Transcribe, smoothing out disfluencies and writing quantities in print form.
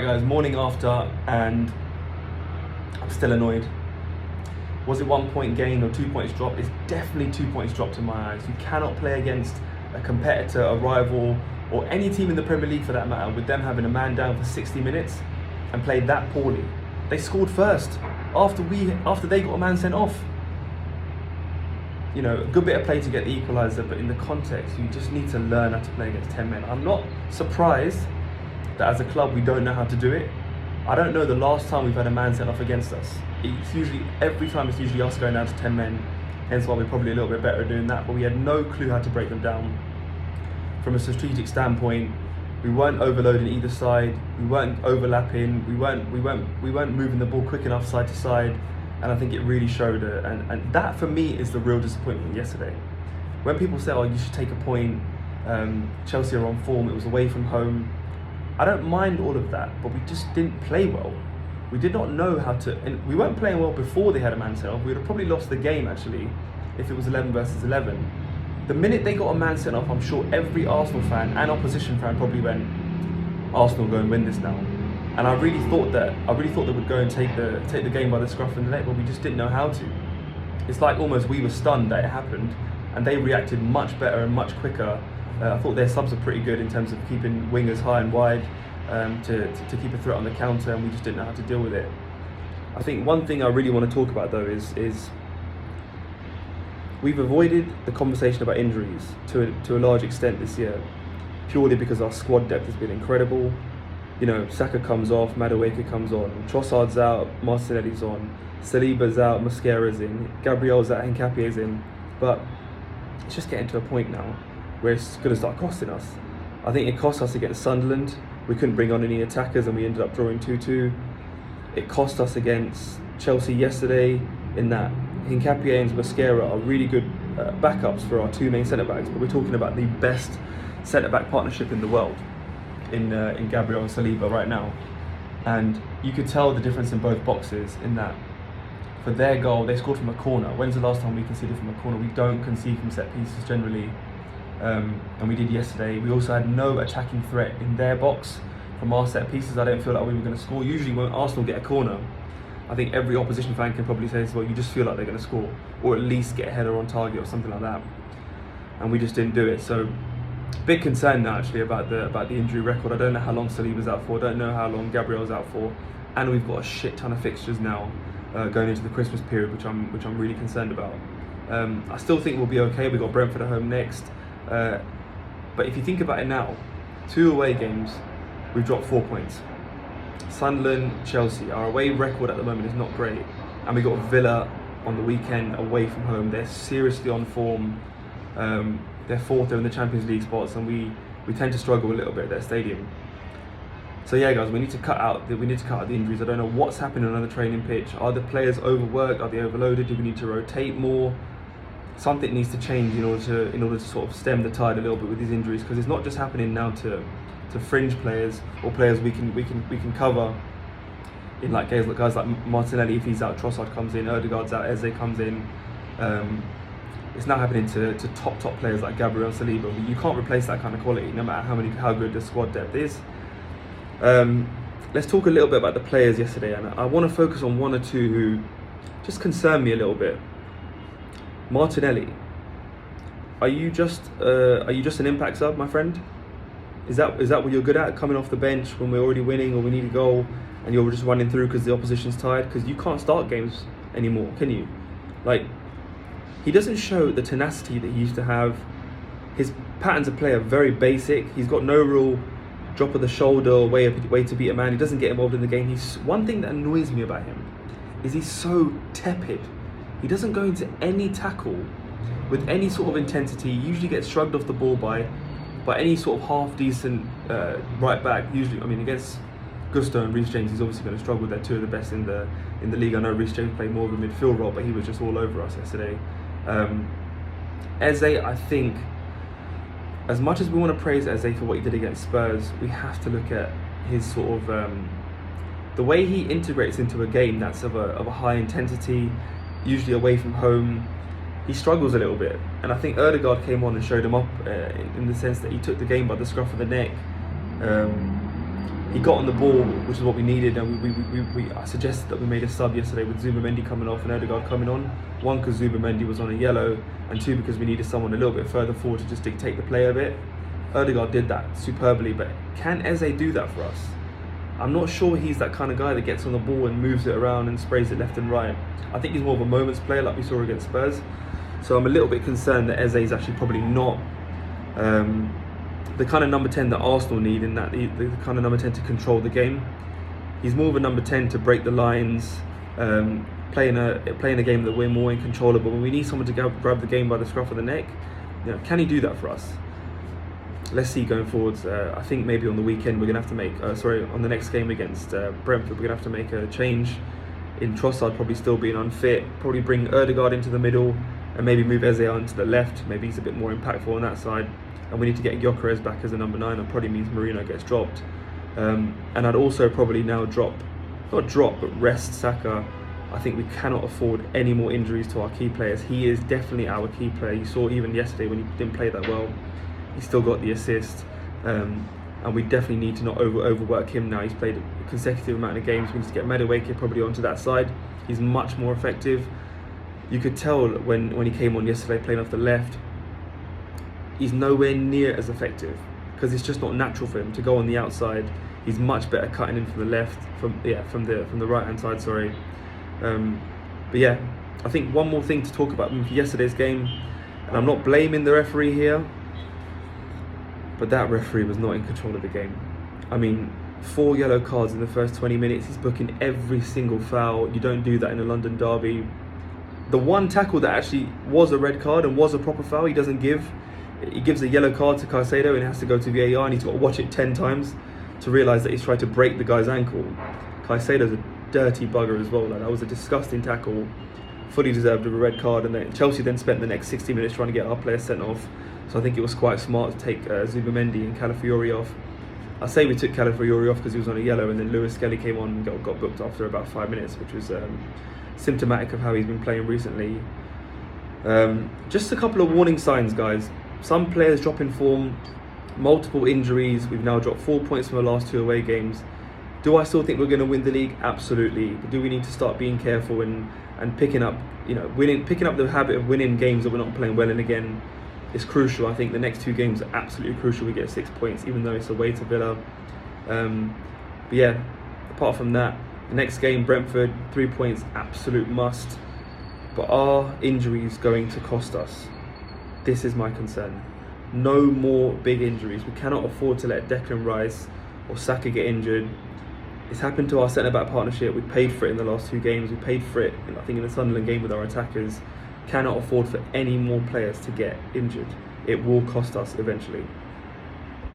guys, morning after, and I'm still annoyed. Was it 1 point gain or 2 points drop? It's definitely 2 points dropped in my eyes. You cannot play against a competitor, a rival, or any team in the Premier League for that matter, with them having a man down for 60 minutes and played that poorly. They scored first after they got a man sent off. You know, a good bit of play to get the equaliser, but in the context, you just need to learn how to play against 10 men. I'm not surprised that as a club we don't know how to do it. I don't know the last time we've had a man sent off against us. Every time it's usually us going down to 10 men, hence why we're probably a little bit better at doing that, but we had no clue how to break them down. From a strategic standpoint, we weren't overloading either side, we weren't overlapping, we weren't moving the ball quick enough side to side, and I think it really showed it. And that for me is the real disappointment yesterday. When people say, oh, you should take a point, Chelsea are on form, it was away from home, I don't mind all of that, but we just didn't play well. We did not know how to, and we weren't playing well before they had a man sent off. We would have probably lost the game actually if it was 11 versus 11. The minute they got a man sent off, I'm sure every Arsenal fan and opposition fan probably went, Arsenal go and win this now. And I really thought they would go and take the game by the scruff of the neck, but we just didn't know how to. It's like almost we were stunned that it happened, and they reacted much better and much quicker. I thought their subs were pretty good in terms of keeping wingers high and wide to keep a threat on the counter, and we just didn't know how to deal with it. I think one thing I really want to talk about though is we've avoided the conversation about injuries to a large extent this year, purely because our squad depth has been incredible. You know, Saka comes off, Madueke comes on, Trossard's out, Martinelli's on, Saliba's out, Mosquera's in, Gabriel's out, Hincapie's in, but it's just getting to a point now where it's going to start costing us. I think it cost us against Sunderland. We couldn't bring on any attackers and we ended up drawing 2-2. It cost us against Chelsea yesterday in that Hincapie and Mosquera are really good backups for our two main centre-backs, but we're talking about the best centre-back partnership in the world in Gabriel and Saliba right now. And you could tell the difference in both boxes in that for their goal, they scored from a corner. When's the last time we conceded from a corner? We don't concede from set pieces generally. And we did yesterday. We also had no attacking threat in their box from our set pieces. I don't feel like we were going to score. Usually when Arsenal get a corner, I think every opposition fan can probably say, well, you just feel like they're going to score, or at least get a header on target or something like that. And we just didn't do it. So big concern now actually about the injury record. I don't know how long Saliba's out for. I don't know how long Gabriel's out for. And we've got a shit ton of fixtures now going into the Christmas period, which I'm really concerned about. I still think we'll be okay. We've got Brentford at home next. But if you think about it now, 2 away games, we've dropped 4 points. Sunderland, Chelsea, our away record at the moment is not great. And we got Villa on the weekend away from home. They're seriously on form. They're fourth, they're in the Champions League spots, and we tend to struggle a little bit at their stadium. So yeah guys, we need to cut out the injuries. I don't know what's happening on the training pitch. Are the players overworked? Are they overloaded? Do we need to rotate more? Something needs to change in order to sort of stem the tide a little bit with these injuries, because it's not just happening now to fringe players or players we can cover in, like guys like Martinelli. If he's out, Trossard comes in, Odegaard's out, Eze comes in. It's now happening to top players like Gabriel and Saliba. You can't replace that kind of quality no matter how good the squad depth is. Let's talk a little bit about the players yesterday, and I want to focus on one or two who just concern me a little bit. Martinelli, are you just an impact sub, my friend? Is that what you're good at, coming off the bench when we're already winning or we need a goal, and you're just running through because the opposition's tired? Because you can't start games anymore, can you? Like, he doesn't show the tenacity that he used to have. His patterns of play are very basic. He's got no real drop of the shoulder way to beat a man. He doesn't get involved in the game. One thing that annoys me about him is he's so tepid. He doesn't go into any tackle with any sort of intensity. He usually gets shrugged off the ball by any sort of half decent right back. Usually, I mean, against Gusto and Reece James, he's obviously going to struggle. They're two of the best in the league. I know Reece James played more of a midfield role, but he was just all over us yesterday. Eze, I think, as much as we want to praise Eze for what he did against Spurs, we have to look at his sort of the way he integrates into a game that's of a high intensity, usually away from home. He struggles a little bit, and I think Odegaard came on and showed him up in the sense that he took the game by the scruff of the neck. He got on the ball, which is what we needed, and I suggested that we made a sub yesterday with Zubimendi coming off and Ødegaard coming on. One, because Zubimendi was on a yellow, and two, because we needed someone a little bit further forward to just dictate the play a bit. Ødegaard did that superbly, but can Eze do that for us? I'm not sure he's that kind of guy that gets on the ball and moves it around and sprays it left and right. I think he's more of a moments player like we saw against Spurs. So I'm a little bit concerned that Eze is actually probably not the kind of number 10 that Arsenal need, in that the kind of number 10 to control the game. He's more of a number 10 to break the lines, playing a game that we're more in control of. But when we need someone to grab the game by the scruff of the neck, can he do that for us? Let's see going forwards. I think maybe on the weekend we're going to have to make, on the next game against Brentford, we're going to have to make a change in Trossard probably still being unfit. Probably bring Ødegaard into the middle and maybe move Eze on to the left. Maybe he's a bit more impactful on that side. And we need to get Gyökeres back as a number 9, and probably means Merino gets dropped. And I'd also probably now rest Saka. I think we cannot afford any more injuries to our key players. He is definitely our key player. You saw even yesterday when he didn't play that well, he still got the assist. And we definitely need to not overwork him now. He's played a consecutive amount of games. We need to get Madueke probably onto that side. He's much more effective. You could tell when he came on yesterday playing off the left, he's nowhere near as effective because it's just not natural for him to go on the outside. He's much better cutting in from the left, from the right hand side. Sorry, but yeah, I think one more thing to talk about from yesterday's game, and I'm not blaming the referee here, but that referee was not in control of the game. I mean, 4 yellow cards in the first 20 minutes. He's booking every single foul. You don't do that in a London derby. The one tackle that actually was a red card and was a proper foul, he doesn't give. He gives a yellow card to Caicedo and has to go to VAR, and he's got to watch it 10 times to realise that he's tried to break the guy's ankle. Caicedo's a dirty bugger as well. Like, that was a disgusting tackle, fully deserved of a red card, and then Chelsea then spent the next 60 minutes trying to get our players sent off. So I think it was quite smart to take Zubimendi and Calafiori off. I say we took Calafiori off because he was on a yellow, and then Lewis Skelly came on and got booked after about 5 minutes, which was symptomatic of how he's been playing recently. Just a couple of warning signs, guys. Some players drop in form, multiple injuries. We've now dropped 4 points from the last 2 away games. Do I still think we're going to win the league? Absolutely. But do we need to start being careful and picking up the habit of winning games that we're not playing well in again? It's crucial. I think the next 2 games are absolutely crucial. We get 6 points, even though it's away to Villa. But yeah, apart from that, the next game, Brentford, 3 points, absolute must. But are injuries going to cost us? This is my concern. No more big injuries. We cannot afford to let Declan Rice or Saka get injured. It's happened to our centre-back partnership. We paid for it in the last 2 games. We paid for it, I think, in the Sunderland game with our attackers. Cannot afford for any more players to get injured. It will cost us eventually.